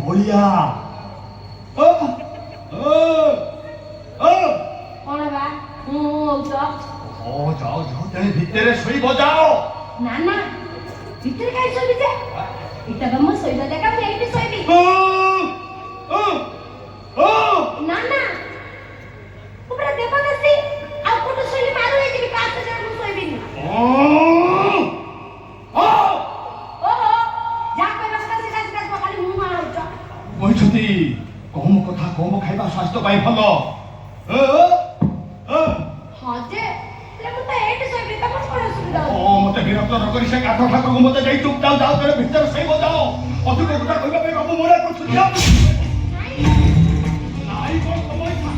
ବଳିଆ କଣ ବା ହଉଛ? ଯାଅ ଯାଅ ତେଣେ ଭିତରେ ଶୋଇବ ଯାଅ। ନା ନା ଭିତରେ କାହିଁ ଶୋଇବି ଯେ? ଏଇଟା ବା ମୋ ଶୋଇବା ଜାଗା, ମୁଁ ଏଇଠି ଶୋଇବି। ନା ନା ମୁଁ ପୁରା ଦେବଦାସୀ, ଆଉ କୋଉଠି ଶୋଇଲେ ମାରୁ ହେଇଯିବି, କାହା ସହିତ ମୁଁ ଶୋଇବିନି। ଓହୋ ଯାହା କହିବା କଥା ସେଟା ସେଟା ଖାଲି ମୁଁ ମାରୁଛ। କହିଛନ୍ତି କମ କଥା କମ ଖାଇବା ସ୍ୱାସ୍ଥ୍ୟ ପାଇଁ ଭଲ। ହଁ ଯେ ହେଲେ ମୁଁ ତ ଏଇଠି ଶୋଇବି, ତମର କଣ ଅସୁବିଧା ଓ ହଉଛି? ମତେ ବିରକ୍ତ ନ କରି ସେ କାଠ ଠାକୁରଙ୍କୁ ମତେ ଯାଇ ଚୁପ୍ ଯାଅ ଯାଅ ତେଣେ ଭିତରେ ଶୋଇବ ଯାଅ। ଅଧିକ କଥା କହିବା ପାଇଁ ବାବୁ ମନା କରୁଛନ୍ତି। ନାଇଁ କଣ ତମ ଇଚ୍ଛା।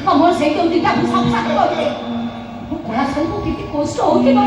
ତମର ସେଇ କେଉଁଦିଟା ଭୂଷା ଭୂଷା କରୁଛି, ମୁଁ କଳା ଶରୀରକୁ କେତେ କଷ୍ଟ ହଉଥିବ।